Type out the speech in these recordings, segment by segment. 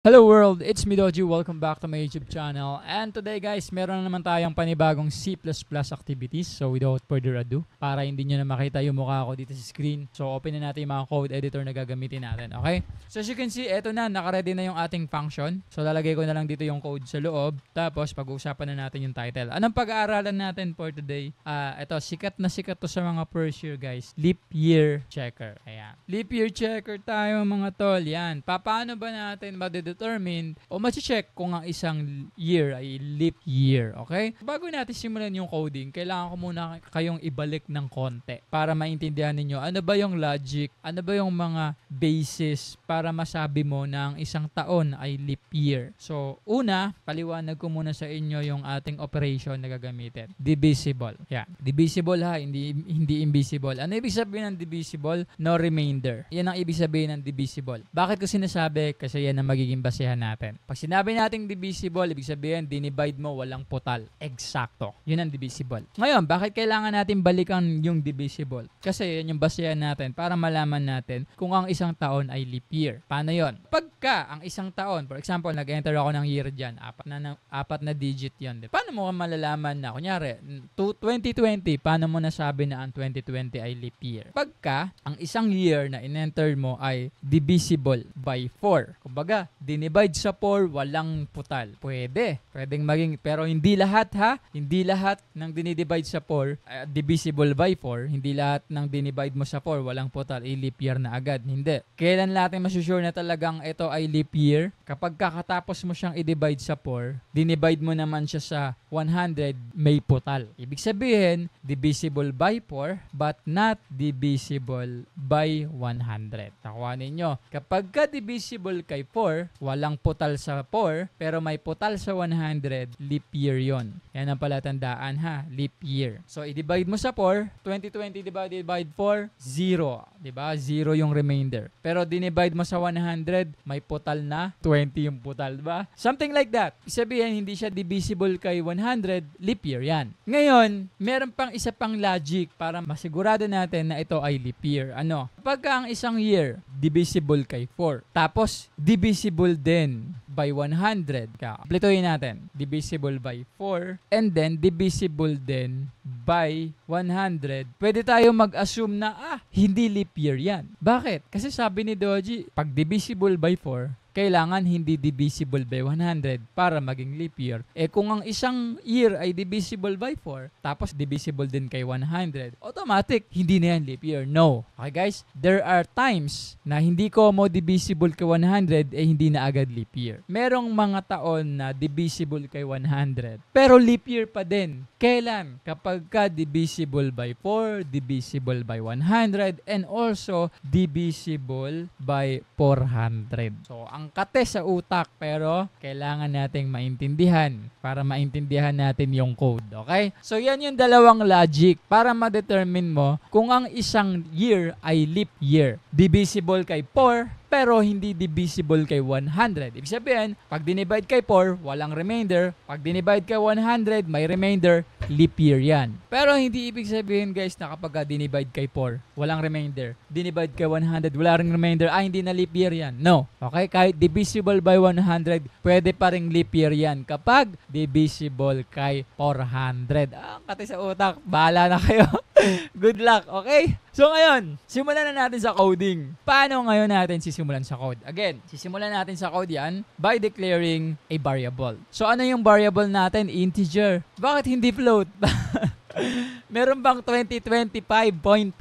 Hello world, it's me Doji. Welcome back to my YouTube channel. And today guys, meron na naman tayong panibagong C++ activities. So without further ado, para hindi nyo na makita yung mukha ko dito sa screen, so open na natin yung mga code editor na gagamitin natin, okay? So as you can see, eto na, nakaready na yung ating function. So lalagay ko na lang dito yung code sa loob. Tapos pag-uusapan na natin yung title. Anong pag-aaralan natin for today? Eto, sikat na sikat to sa mga first year guys. Leap year checker. Ayan. Leap year checker tayo mga tol. Yan. Paano ba natin determine o ma-check kung ang isang year ay leap year, okay? Bago natin simulan yung coding, kailangan ko muna kayong ibalik ng konti para maintindihan ninyo ano ba yung logic, ano ba yung mga basis para masabi mo na ang isang taon ay leap year. So, una, paliwanag ko muna sa inyo yung ating operation na gagamitin. Divisible. Yan. Divisible ha, hindi invisible. Ano ibig sabihin ng divisible? No remainder. Yan ang ibig sabihin ng divisible. Bakit ko sinasabi? Kasi yan ang magiging basehan natin. Pag sinabi nating divisible, ibig sabihin, dinivide mo, walang putal. Eksakto. Yun ang divisible. Ngayon, bakit kailangan natin balikan yung divisible? Kasi yan yung basehan natin para malaman natin kung ang isang taon ay leap year. Paano yon? Pagka ang isang taon, for example, nag-enter ako ng year dyan, apat na digit yun. Paano mo malalaman na? Kunyari, 2020, paano mo nasabi na ang 2020 ay leap year? Pagka ang isang year na in-enter mo ay divisible by 4. Kumbaga, dinivide sa 4, walang putal. Pwedeng maging, pero hindi lahat ha. Hindi lahat ng dinidivide sa 4, divisible by 4. Hindi lahat ng dinivide mo sa 4, walang putal. Leap year na agad. Hindi. Kailan natin masusure na talagang ito ay leap year? Kapag kakatapos mo siyang i-divide sa 4, dinivide mo naman siya sa 100, may putal. Ibig sabihin, divisible by 4, but not divisible by 100. Nakuha ninyo. Kapag ka-divisible kay 4, walang putal sa 4, pero may putal sa 100, leap year yon. Yan ang palatandaan ha, leap year. So, i-divide mo sa 4, 2020 divided by 4, 0. Diba? 0 yung remainder. Pero dinivide mo sa 100, may putal na 20 yung putal, diba? Something like that. Sabihin, hindi siya divisible kay 100, leap year yan. Ngayon, meron pang isa pang logic para masigurado natin na ito ay leap year. Ano? Pagka ang isang year, divisible kay 4, tapos divisible din by 100. Kompletohin natin. Divisible by 4 and then divisible din by 100. Pwede tayo mag-assume na hindi leap year yan. Bakit? Kasi sabi ni Doji, pag divisible by 4, kailangan hindi divisible by 100 para maging leap year. Kung ang isang year ay divisible by 4, tapos divisible din kay 100, automatic, hindi na yan leap year. No. Okay guys? There are times na hindi ko mo divisible kay 100, hindi na agad leap year. Merong mga taon na divisible kay 100, pero leap year pa din. Kailan? Kapag ka divisible by 4, divisible by 100, and also divisible by 400. So, ang kate sa utak, pero kailangan nating maintindihan para maintindihan natin yung code. Okay? So, yan yung dalawang logic para ma-determine mo kung ang isang year ay leap year. Divisible kay 4, pero hindi divisible kay 100. Ibig sabihin, pag dinivide kay 4, walang remainder. Pag dinivide kay 100, may remainder. Leap year yan. Pero hindi ibig sabihin guys na kapag dinivide kay 4, walang remainder. Dinivide kay 100, wala ring remainder. Hindi na leap year yan. No. Okay? Kahit divisible by 100, pwede pa ring leap year yan kapag divisible kay 400. Kati sa utak. Bahala na kayo. Good luck. Okay? So ngayon, simulan na natin sa coding. Paano ngayon natin sisimulan sa code? Again, sisimulan natin sa code yan by declaring a variable. So ano yung variable natin? Integer. Bakit hindi float? Meron bang 2025.5?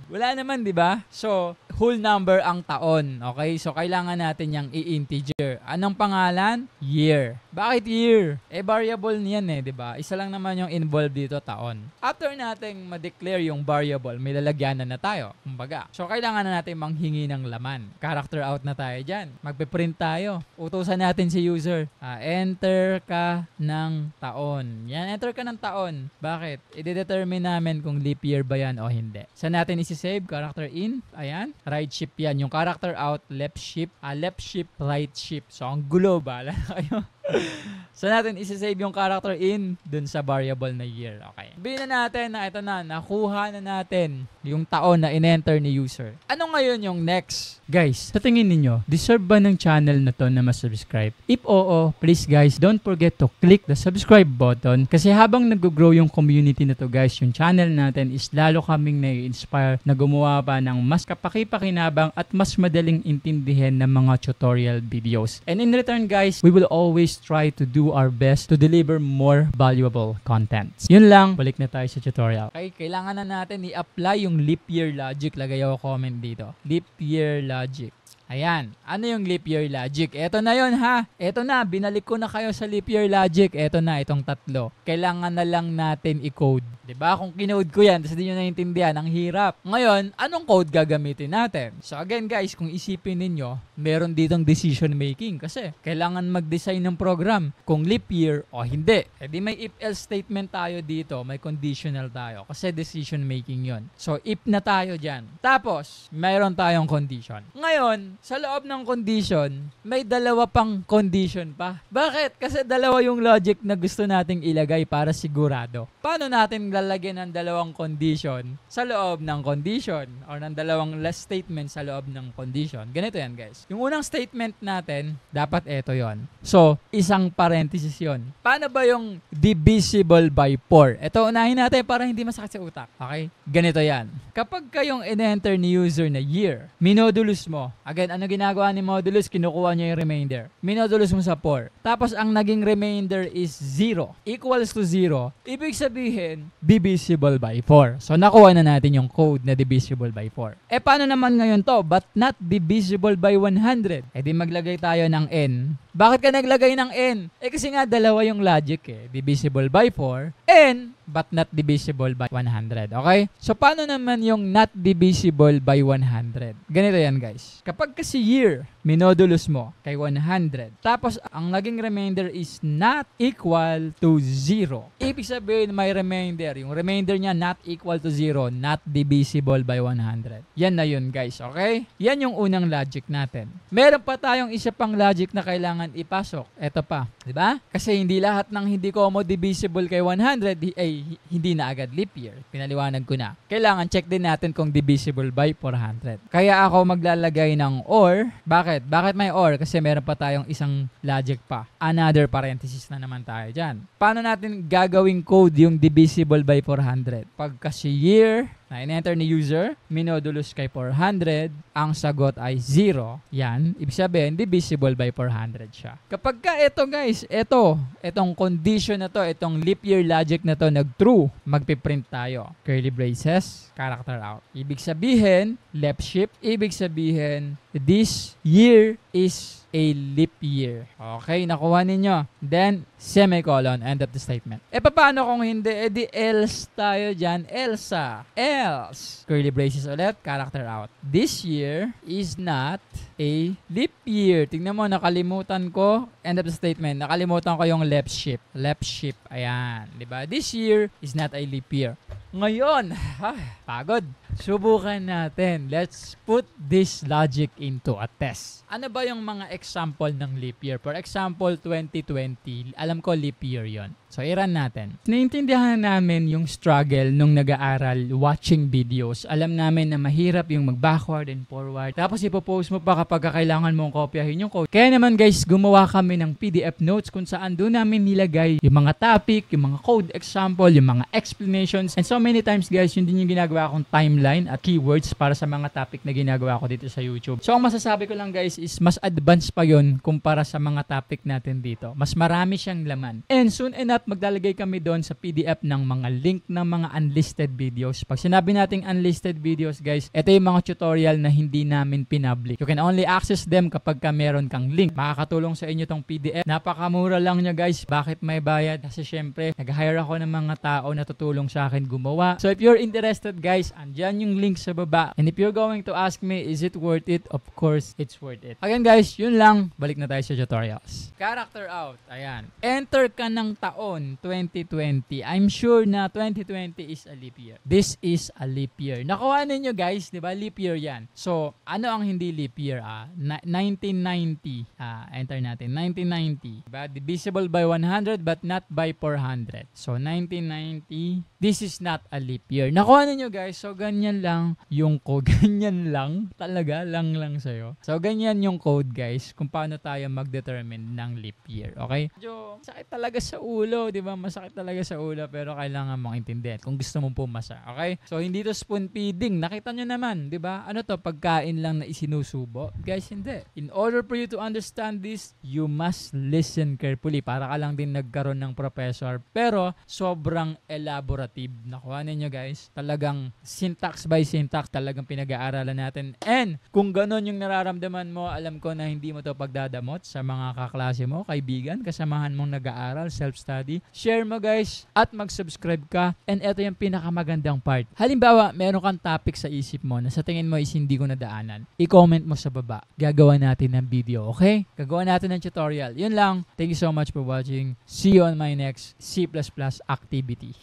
Wala naman, di ba? So, whole number ang taon. Okay? So, kailangan natin yung i-integer. Anong pangalan? Year. Bakit year? Variable niyan di ba? Isa lang naman yung involved dito, taon. After nating ma-declare yung variable, may lalagyanan na tayo. Kumbaga. So, kailangan na natin manghingi ng laman. Character out na tayo dyan. Magpe-print tayo. Utusan natin si user. Enter ka ng taon. Yan, enter ka ng taon. Bakit? I-determine namin kung leap year ba yan o hindi. Saan natin isi-save? Character in. Ayan. Right shift yan. Yung character out, left shift. Left shift, right shift. So, ang gulo ba? Alam kayo? So natin isi-save yung character in dun sa variable na year. Okay. Sabihin na natin na ito na, nakuha na natin yung taon na in-enter ni user. Ano ngayon yung next? Guys, sa tingin ninyo, deserve ba ng channel na to na ma-subscribe? If oo, please guys, don't forget to click the subscribe button kasi habang nag-grow yung community na to guys, yung channel natin is lalo kaming na-inspire na gumawa pa ng mas kapaki-pakinabang at mas madaling intindihin ng mga tutorial videos. And in return guys, we will always try to do our best to deliver more valuable contents. Yun lang, balik na tayo sa tutorial. Okay, kailangan na natin i-apply yung leap year logic. Lagay ako comment dito. Leap year logic. Ayan. Ano yung leap year logic? Eto na yon ha. Eto na. Binalik ko na kayo sa leap year logic. Eto na. Itong tatlo. Kailangan na lang natin i-code. Diba? Kung kinode ko yan, tapos hindi nyo naiintindihan, ang hirap. Ngayon, anong code gagamitin natin? So again guys, kung isipin ninyo, meron ditong decision making kasi kailangan mag-design ng program kung leap year o hindi. E di may if-else statement tayo dito, may conditional tayo kasi decision making yon. So if na tayo dyan. Tapos, mayroon tayong condition. Ngayon, sa loob ng condition, may dalawa pang condition pa. Bakit? Kasi dalawa yung logic na gusto nating ilagay para sigurado. Paano natin lalagyan ng dalawang condition sa loob ng condition or ng dalawang last statement sa loob ng condition? Ganito yan guys. Yung unang statement natin, dapat eto yon. So, isang parenthesis yon. Paano ba yung divisible by 4? Ito, unahin natin para hindi masakit sa utak. Okay? Ganito yan. Kapag kayong in-enter ni user na year, minodulus mo. Again, ano ginagawa ni modulus? Kinukuha niya yung remainder. Minodulus mo sa 4. Tapos, ang naging remainder is 0. Equals to 0. Ibig sabihin, divisible by 4. So, nakuha na natin yung code na divisible by 4. Eh, paano naman ngayon to? But not divisible by 100. Eh, di maglagay tayo ng n. Bakit ka naglagay ng n? Eh, kasi nga dalawa yung logic eh. Divisible by 4 and but not divisible by 100. Okay? So, paano naman yung not divisible by 100? Ganito yan, guys. Kapag kasi year, minodulus mo kay 100. Tapos, ang naging remainder is not equal to 0. Ibig sabihin, may remainder. Yung remainder niya not equal to 0, not divisible by 100. Yan na yun, guys. Okay? Yan yung unang logic natin. Meron pa tayong isa pang logic na kailangan ipasok. Ito pa. Diba? Kasi hindi lahat ng hindi comma divisible kay 100 ay hindi na agad leap year. Pinaliwanag ko na. Kailangan check din natin kung divisible by 400. Kaya ako maglalagay ng or. Bakit? Bakit may or? Kasi meron pa tayong isang logic pa. Another parenthesis na naman tayo dyan. Paano natin gagawing code yung divisible by 400? Pag kasi year na in-enter ni user, minodulus kay 400, ang sagot ay 0. Yan, ibig sabihin, divisible by 400 siya. Kapag ka ito guys, itong condition na to, itong leap year logic na to, nag-true, magpiprint tayo. Curly braces, character out. Ibig sabihin, left shift, ibig sabihin, this year is a leap year. Okay, nakuha ninyo. Then, semicolon, end of the statement. E paano kung hindi? E di else tayo dyan. Else. Curly braces ulit, character out. This year is not a leap year. Tingnan mo, nakalimutan ko. End of the statement. Nakalimutan ko yung left shift. Left shift. Ayan. Diba? This year is not a leap year. Ngayon, pagod. Subukan natin. Let's put this logic into a test. Ano ba yung mga example ng leap year? For example, 2020. Alam ko leap year yon. So, i-run natin. Naintindihan namin yung struggle nung nag-aaral watching videos. Alam namin na mahirap yung mag-backward and forward. Tapos ipopost mo pa kapag kailangan mong kopyahin yung code. Kaya naman guys, gumawa kami ng PDF notes kung saan doon namin nilagay yung mga topic, yung mga code example, yung mga explanations. And so many times guys, yun din yung ginagawa kong timeline at keywords para sa mga topic na ginagawa ko dito sa YouTube. So ang masasabi ko lang guys is mas advanced pa yun kumpara sa mga topic natin dito. Mas marami siyang laman. And soon enough, maglalagay kami doon sa PDF ng mga link ng mga unlisted videos. Pag sinabi nating unlisted videos guys, ito yung mga tutorial na hindi namin pinpublic. You can only access them kapag ka meron kang link. Makakatulong sa inyo tong PDF. Napakamura lang niya guys. Bakit may bayad? Kasi syempre, nag-hire ako ng mga tao na tutulong sa akin gumawa. So if you're interested guys, andyan yung link sa baba. And if you're going to ask me, is it worth it? Of course, it's worth it. Again guys, yun lang. Balik na tayo sa tutorials. Character out. Ayan. Enter ka ng taon taon, 2020. I'm sure na 2020 is a leap year. This is a leap year. Nakuha ninyo guys, di ba? Leap year yan. So, ano ang hindi leap year? 1990. Enter natin. 1990. Diba? Divisible by 100 but not by 400. So, 1990. This is not a leap year. Nakuha ninyo guys. So, ganyan lang yung code. Ganyan lang. Talaga, lang sa'yo. So, ganyan yung code guys kung paano tayo mag-determine ng leap year. Okay? Medyo sakit talaga sa ulo, di ba? Masakit talaga sa ulo pero kailangan mong intindihan kung gusto mong pumasa. Okay? So, hindi to spoon feeding. Nakita nyo naman, di ba? Ano to? Pagkain lang na isinusubo? Guys, hindi. In order for you to understand this, you must listen carefully. Para ka lang din nagkaroon ng professor. Pero, sobrang elaborative. Nakuha ninyo guys. Talagang syntax by syntax talagang pinag-aaralan natin. And, kung ganon yung nararamdaman mo, alam ko na hindi mo to pagdadamot sa mga kaklase mo, kaibigan, kasamahan mong nag-aaral, self-study. Share mo guys at mag-subscribe ka. And ito yung pinakamagandang part. Halimbawa, meron kang topic sa isip mo na sa tingin mo is hindi ko nadaanan. I-comment mo sa baba. Gagawa natin ng video, okay? Gagawa natin ng tutorial. Yun lang. Thank you so much for watching. See you on my next C++ activity.